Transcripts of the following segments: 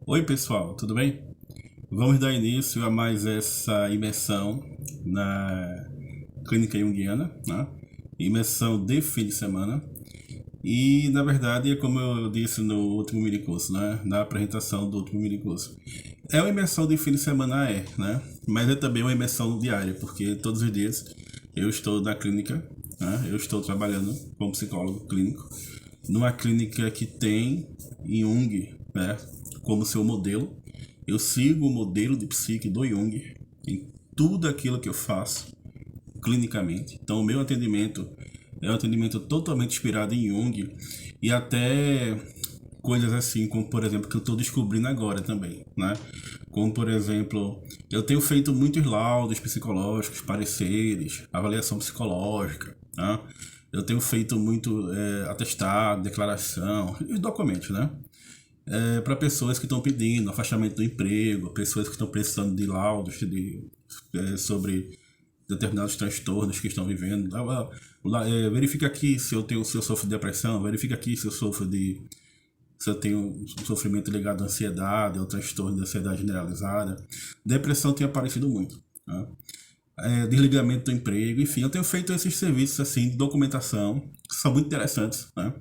Oi, pessoal, tudo bem? Vamos dar início a mais essa imersão na clínica junguiana, né? Imersão de fim de semana. E, na verdade, é como eu disse no último minicurso, né? Na apresentação do último minicurso. É uma imersão de fim de semana, né? Mas é também uma imersão diária, porque todos os dias eu estou na clínica, né? Eu estou trabalhando como psicólogo clínico, numa clínica que tem Jung, né? Como seu modelo. Eu sigo o modelo de psique do Jung em tudo aquilo que eu faço clinicamente. Então, o meu atendimento é um atendimento totalmente inspirado em Jung e até coisas assim, como por exemplo, que eu estou descobrindo agora também, né? Como por exemplo, eu tenho feito muitos laudos psicológicos, pareceres, avaliação psicológica, né? Eu tenho feito muito atestado, declaração e documentos, né? Para pessoas que estão pedindo afastamento do emprego, pessoas que estão precisando de laudos sobre determinados transtornos que estão vivendo. Verifica aqui se eu sofro de depressão, verifica aqui se eu tenho um sofrimento ligado à ansiedade ou transtorno de ansiedade generalizada. Depressão tem aparecido muito, né? Desligamento do emprego, enfim, eu tenho feito esses serviços assim de documentação que são muito interessantes, né?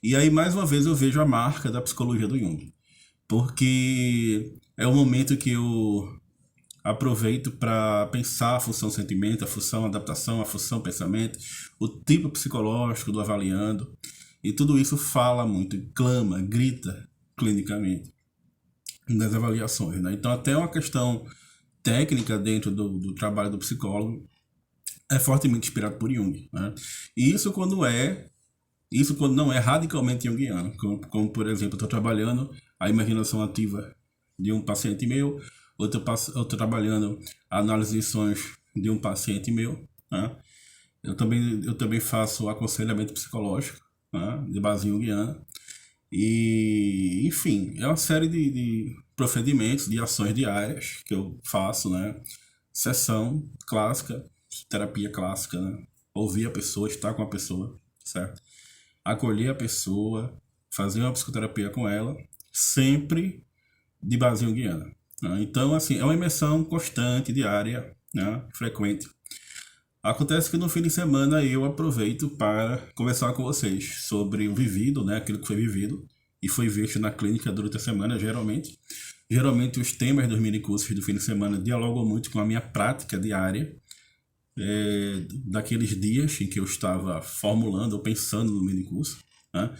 E aí mais uma vez eu vejo a marca da psicologia do Jung, porque é o momento que eu aproveito para pensar a função sentimento, a função adaptação, a função pensamento, o tipo psicológico do avaliando, e tudo isso fala muito, clama, grita clinicamente nas avaliações, né? Então até uma questão técnica dentro do trabalho do psicólogo é fortemente inspirado por Jung, né? E isso quando não é radicalmente junguiano, como por exemplo, eu estou trabalhando a imaginação ativa de um paciente meu, ou estou trabalhando a análise de sonhos de um paciente meu, né? Eu também faço aconselhamento psicológico, né? De base junguiana. E, enfim, é uma série de procedimentos, de ações diárias que eu faço, né? Sessão clássica, terapia clássica, né? Ouvir a pessoa, estar com a pessoa, certo? Acolher a pessoa, fazer uma psicoterapia com ela, sempre de base junguiana, né? Então, assim, é uma imersão constante, diária, né? Frequente. Acontece que no fim de semana eu aproveito para conversar com vocês sobre o vivido, né? Aquilo que foi vivido e foi visto na clínica durante a semana, geralmente. Geralmente os temas dos minicursos do fim de semana dialogam muito com a minha prática diária, daqueles dias em que eu estava formulando ou pensando no minicurso, né?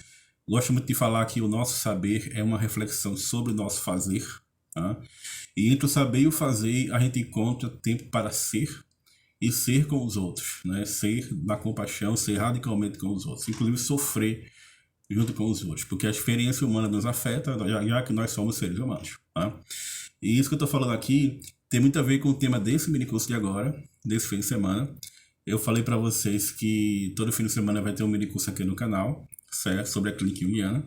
Gosto muito de falar que o nosso saber é uma reflexão sobre o nosso fazer, né? E entre o saber e o fazer, a gente encontra tempo para ser e ser com os outros, né? Ser na compaixão, ser radicalmente com os outros, inclusive sofrer junto com os outros, porque a experiência humana nos afeta, já que nós somos seres humanos, tá? E isso que eu estou falando aqui tem muito a ver com o tema desse minicurso de agora, desse fim de semana. Eu falei para vocês que todo fim de semana vai ter um minicurso aqui no canal, certo? Sobre a clínica junguiana.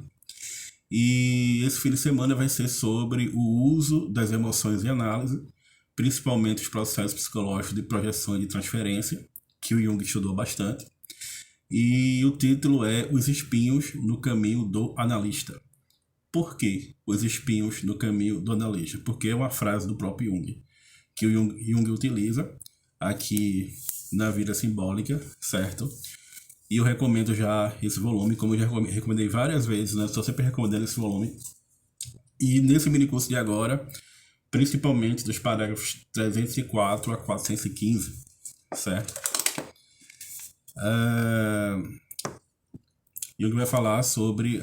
E esse fim de semana vai ser sobre o uso das emoções em análise, principalmente os processos psicológicos de projeção e de transferência, que o Jung estudou bastante. E o título é Os Espinhos no Caminho do Analista. Por que os espinhos no caminho do analista? Porque é uma frase do próprio Jung, que o Jung utiliza aqui na vida simbólica, certo? E eu recomendo já esse volume, como eu já recomendei várias vezes, né? Estou sempre recomendando esse volume. E nesse minicurso de agora, principalmente dos parágrafos 304 a 415, certo? Jung vai falar sobre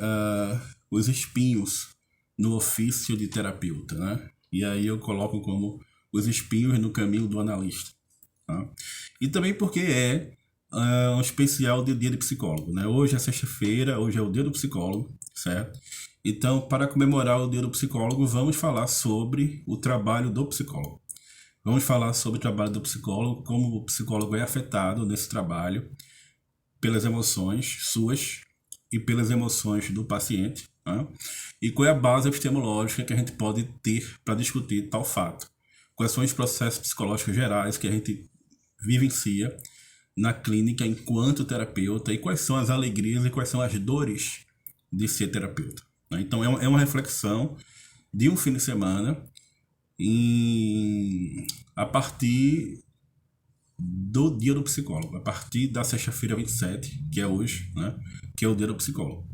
os espinhos no ofício de terapeuta, né? E aí eu coloco como os espinhos no caminho do analista, tá? E também porque é um especial de dia de psicólogo, né? Hoje é sexta-feira, hoje é o dia do psicólogo, certo? Então, para comemorar o dia do psicólogo, vamos falar sobre o trabalho do psicólogo. Vamos falar sobre o trabalho do psicólogo, como o psicólogo é afetado nesse trabalho pelas emoções suas e pelas emoções do paciente, né? E qual é a base epistemológica que a gente pode ter para discutir tal fato. Quais são os processos psicológicos gerais que a gente vivencia na clínica enquanto terapeuta e quais são as alegrias e quais são as dores de ser terapeuta, né? Então é uma reflexão de um fim de semana a partir do dia do psicólogo, a partir da sexta-feira 27, que é hoje, né? Que é o dia do psicólogo.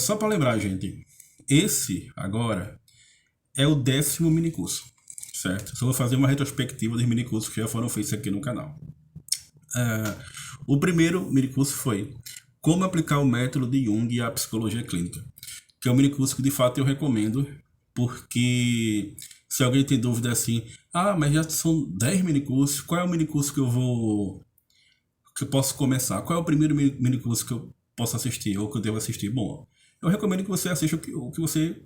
Só para lembrar, gente, esse agora é o 10º minicurso, certo? Só vou fazer uma retrospectiva dos minicursos que já foram feitos aqui no canal. O primeiro minicurso foi Como aplicar o método de Jung à psicologia clínica, que é um minicurso que de fato eu recomendo, porque se alguém tem dúvida assim, mas já são 10 minicursos, qual é o minicurso que eu posso começar? Qual é o primeiro minicurso que eu posso assistir ou que eu devo assistir? Bom, eu recomendo que você assista o que você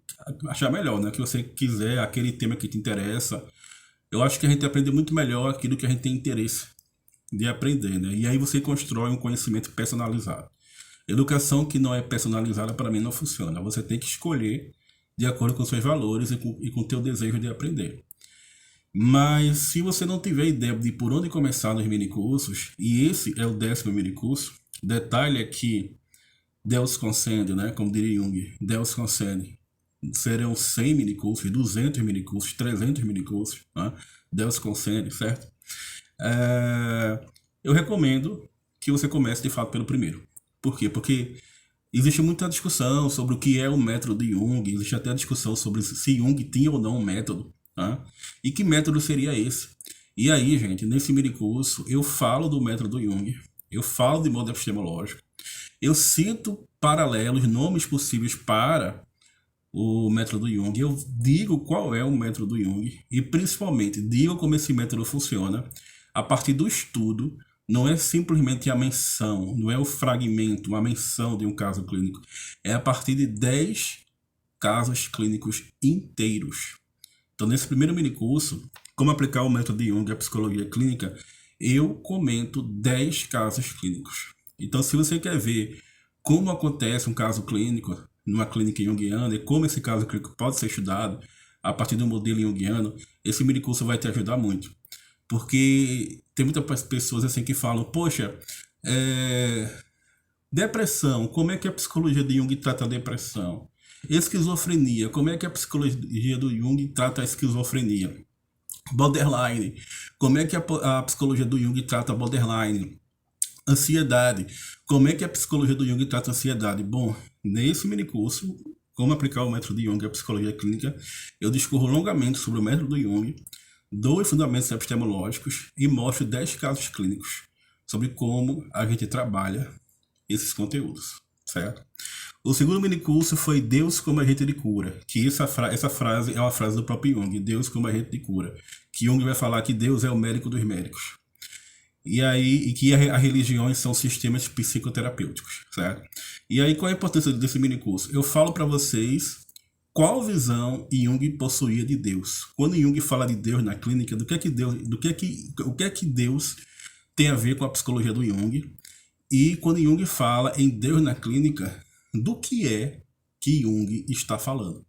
achar melhor, né? Que você quiser, aquele tema que te interessa. Eu acho que a gente aprende muito melhor aquilo que a gente tem interesse de aprender, né? E aí você constrói um conhecimento personalizado. Educação que não é personalizada, para mim, não funciona. Você tem que escolher de acordo com seus valores e com o teu desejo de aprender. Mas se você não tiver ideia de por onde começar nos minicursos, e esse é o 10º minicurso, detalhe é que Deus concede, né? Como diria Jung, Deus concede. Serão 100 minicursos, 200 minicursos, 300 minicursos, né? Deus concede, certo? Eu recomendo que você comece de fato pelo primeiro. Por quê? Porque existe muita discussão sobre o que é o método de Jung, existe até a discussão sobre se Jung tinha ou não um método, tá? E que método seria esse? E aí, gente, nesse minicurso eu falo do método Jung, eu falo de modo epistemológico, eu cito paralelos, nomes possíveis para o método Jung, eu digo qual é o método Jung e principalmente digo como esse método funciona a partir do estudo. Não é simplesmente a menção, não é o fragmento, uma menção de um caso clínico. É a partir de 10 casos clínicos inteiros. Então, nesse primeiro minicurso, como aplicar o método de Jung à psicologia clínica, eu comento 10 casos clínicos. Então, se você quer ver como acontece um caso clínico numa clínica junguiana e como esse caso clínico pode ser estudado a partir do modelo junguiano, esse minicurso vai te ajudar muito. Porque tem muitas pessoas assim que falam, poxa, depressão, como é que a psicologia de Jung trata a depressão? Esquizofrenia, como é que a psicologia do Jung trata a esquizofrenia? Borderline, como é que a psicologia do Jung trata a borderline? Ansiedade, como é que a psicologia do Jung trata a ansiedade? Bom, nesse minicurso, como aplicar o método de Jung à psicologia clínica, eu discorro longamente sobre o método do Jung, dou os fundamentos epistemológicos e mostro 10 casos clínicos sobre como a gente trabalha esses conteúdos, certo? O segundo minicurso foi Deus como agente de cura, que essa frase é uma frase do próprio Jung, Deus como agente de cura, que Jung vai falar que Deus é o médico dos médicos. E que as religiões são sistemas psicoterapêuticos, certo? E aí qual é a importância desse minicurso? Eu falo para vocês qual visão Jung possuía de Deus. Quando Jung fala de Deus na clínica, o que é que Deus tem a ver com a psicologia do Jung? E quando Jung fala em Deus na clínica, do que é que Jung está falando?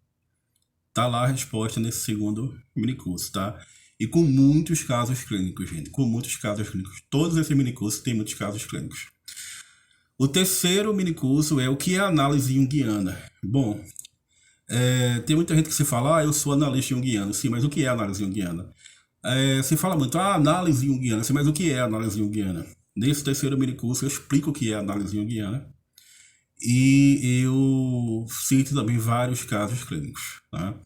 Tá lá a resposta nesse segundo minicurso, tá? E com muitos casos clínicos, gente. Com muitos casos clínicos. Todos esses minicursos têm muitos casos clínicos. O terceiro minicurso é o que é análise junguiana. Bom, tem muita gente que se fala, eu sou analista junguiano. Sim, mas o que é análise junguiana? Se fala muito, análise junguiana. Sim, mas o que é análise junguiana? Nesse terceiro minicurso eu explico o que é análise junguiana. E eu cito também vários casos clínicos, tá?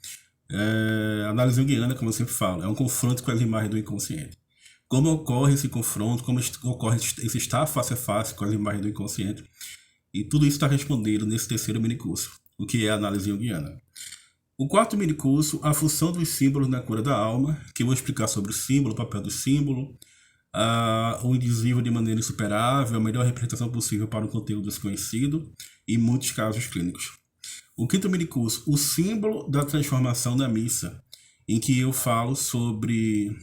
Análise junguiana, como eu sempre falo, é um confronto com as imagens do inconsciente. Como ocorre esse confronto, como ocorre esse estar face a face com as imagens do inconsciente. E tudo isso está respondido nesse terceiro minicurso, o que é a análise junguiana. O quarto minicurso, a função dos símbolos na cura da alma, que eu vou explicar sobre o símbolo, o papel do símbolo, o indizível de maneira insuperável, a melhor representação possível para um conteúdo desconhecido e muitos casos clínicos. O quinto minicurso, o símbolo da transformação da missa, em que eu falo sobre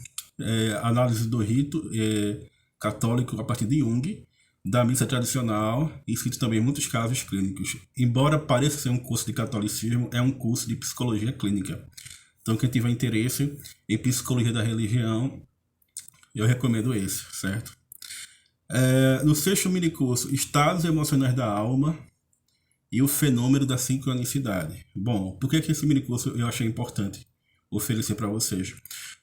análise do rito católico a partir de Jung, da missa tradicional, e cito também muitos casos clínicos. Embora pareça ser um curso de catolicismo, é um curso de psicologia clínica. Então, quem tiver interesse em psicologia da religião, eu recomendo esse, certo? No sexto minicurso, estados emocionais da alma, e o fenômeno da sincronicidade. Bom, por que esse minicurso eu achei importante oferecer para vocês?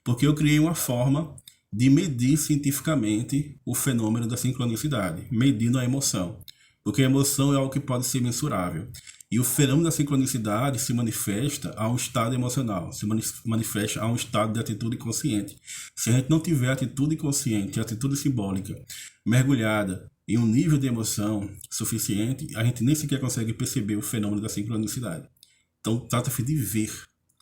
Porque eu criei uma forma de medir cientificamente o fenômeno da sincronicidade, medindo a emoção. Porque a emoção é algo que pode ser mensurável. E o fenômeno da sincronicidade se manifesta a um estado emocional, se manifesta a um estado de atitude consciente. Se a gente não tiver atitude consciente, atitude simbólica, mergulhada em um nível de emoção suficiente, a gente nem sequer consegue perceber o fenômeno da sincronicidade. Então, trata-se de ver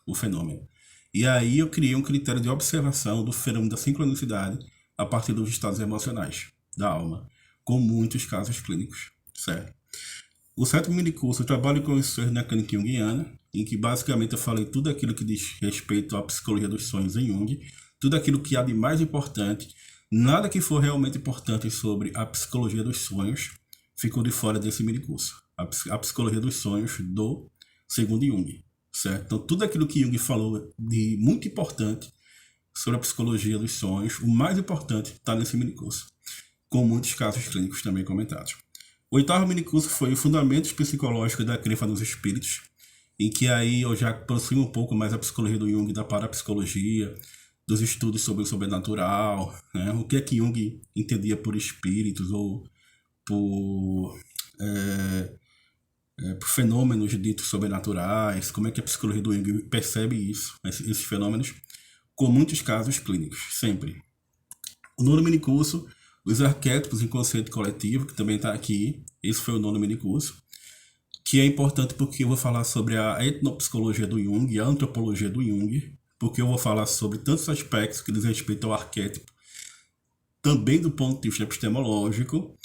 o fenômeno. E aí eu criei um critério de observação do fenômeno da sincronicidade a partir dos estados emocionais da alma, com muitos casos clínicos, certo? O 7º minicurso eu trabalho com os sonhos na clínica junguiana, em que basicamente eu falei tudo aquilo que diz respeito à psicologia dos sonhos em Jung, tudo aquilo que há de mais importante, nada que for realmente importante sobre a psicologia dos sonhos ficou de fora desse minicurso. A psicologia dos sonhos do 2º Jung, certo? Então tudo aquilo que Jung falou de muito importante sobre a psicologia dos sonhos, o mais importante está nesse minicurso, com muitos casos clínicos também comentados. O 8º minicurso foi o Fundamentos Psicológicos da Crença nos Espíritos, em que aí eu já aproximo um pouco mais a psicologia do Jung da parapsicologia, dos estudos sobre o sobrenatural, né? O que é que Jung entendia por espíritos ou por fenômenos ditos sobrenaturais, como é que a psicologia do Jung percebe isso, esses fenômenos, com muitos casos clínicos, sempre. O 9º minicurso, os arquétipos inconsciente coletivo, que também está aqui, esse foi o 9º minicurso, que é importante porque eu vou falar sobre a etnopsicologia do Jung e a antropologia do Jung, porque eu vou falar sobre tantos aspectos que dizem respeito ao arquétipo, também do ponto de vista epistemológico,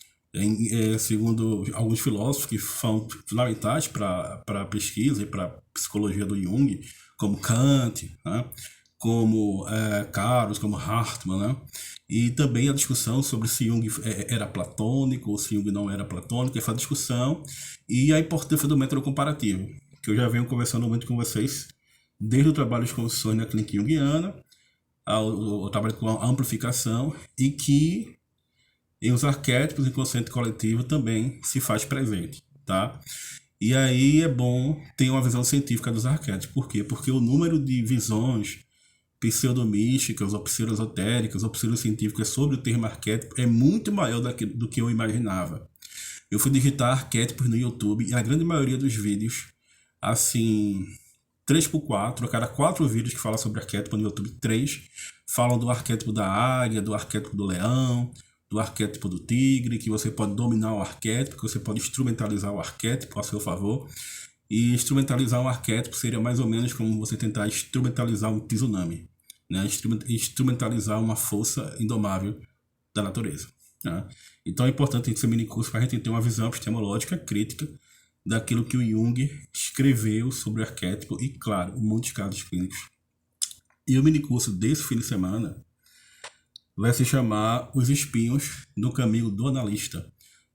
segundo alguns filósofos que são fundamentais para a pesquisa e para a psicologia do Jung, como Kant, né? Como Caros, como Hartmann, né? E também a discussão sobre se Jung era platônico ou se Jung não era platônico, essa discussão, e a importância do método comparativo, que eu já venho conversando muito com vocês, desde o trabalho de construções na clínica junguiana, ao trabalho com a amplificação, e que em os arquétipos inconsciente coletivo também se faz presente, tá? E aí é bom ter uma visão científica dos arquétipos. Por quê? Porque o número de visões pseudomísticas, ou pseudoesotéricas, ou pseudocientíficas sobre o termo arquétipo é muito maior do que eu imaginava. Eu fui digitar arquétipos no YouTube e a grande maioria dos vídeos, assim, 3x4, a cada 4 vídeos que falam sobre arquétipo no YouTube, 3 falam do arquétipo da águia, do arquétipo do leão, do arquétipo do tigre, que você pode dominar o arquétipo, que você pode instrumentalizar o arquétipo a seu favor. E instrumentalizar um arquétipo seria mais ou menos como você tentar instrumentalizar um tsunami, né? Instrumentalizar uma força indomável da natureza, né? Então é importante esse minicurso para a gente ter uma visão epistemológica crítica daquilo que o Jung escreveu sobre o arquétipo e, claro, muitos casos clínicos. E o minicurso desse fim de semana vai se chamar Os Espinhos no Caminho do Analista.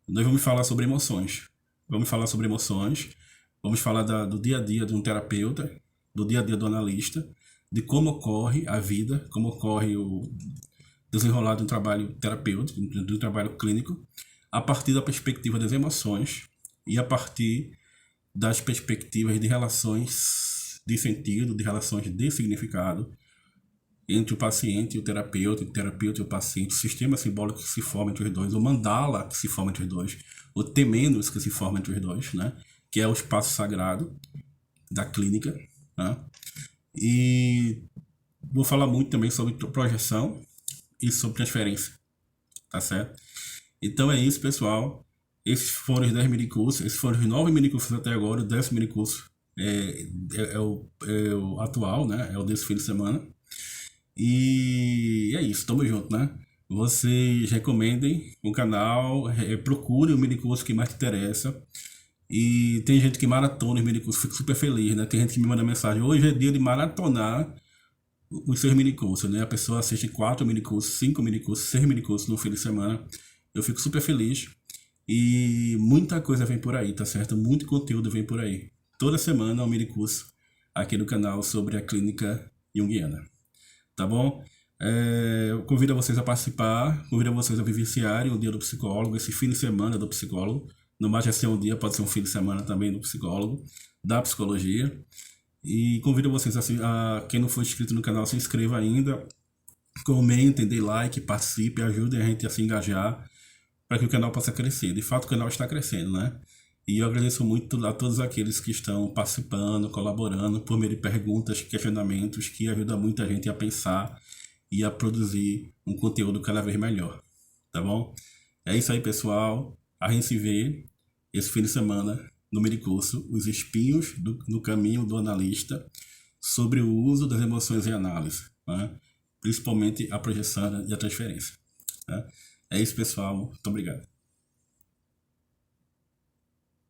Nós vamos falar sobre emoções. Vamos falar do dia a dia de um terapeuta, do dia a dia do analista, de como ocorre a vida, como ocorre o desenrolar de um trabalho terapêutico, de um trabalho clínico, a partir da perspectiva das emoções e a partir das perspectivas de relações de sentido, de relações de significado entre o paciente e o terapeuta e o paciente, o sistema simbólico que se forma entre os dois, o mandala que se forma entre os dois, o temenos que se forma entre os dois, né? Que é o espaço sagrado da clínica, né? E vou falar muito também sobre projeção e sobre transferência, tá certo? Então é isso, pessoal. Esses foram os 10 minicursos, esses foram os 9 minicursos até agora, o 10º minicurso é o atual, né? É o desse fim de semana. E é isso, tamo junto, né? Vocês recomendem o canal, procurem o minicurso que mais te interessa. E tem gente que maratona os minicursos, fico super feliz, né? Tem gente que me manda mensagem, hoje é dia de maratonar os seus minicursos, né? A pessoa assiste 4 minicursos, 5 minicursos, 6 minicursos no fim de semana. Eu fico super feliz. E muita coisa vem por aí, tá certo? Muito conteúdo vem por aí. Toda semana um minicurso aqui no canal sobre a clínica junguiana. Tá bom? Eu convido vocês a participar, convido vocês a vivenciarem o dia do psicólogo, esse fim de semana do psicólogo, No Mais Ser um Dia pode ser um fim de semana também do psicólogo, da psicologia. E convido vocês assim, a quem não for inscrito no canal, se inscreva ainda, comentem, dê like, participe, ajudem a gente a se engajar para que o canal possa crescer. De fato, o canal está crescendo, né? E eu agradeço muito a todos aqueles que estão participando, colaborando, por meio de perguntas, questionamentos, que ajuda muita gente a pensar e a produzir um conteúdo cada vez melhor. Tá bom? É isso aí, pessoal. A gente se vê esse fim de semana no minicurso Os Espinhos no Caminho do Analista, sobre o uso das emoções em análise, né? Principalmente a projeção e a transferência. Né? É isso, pessoal. Muito obrigado.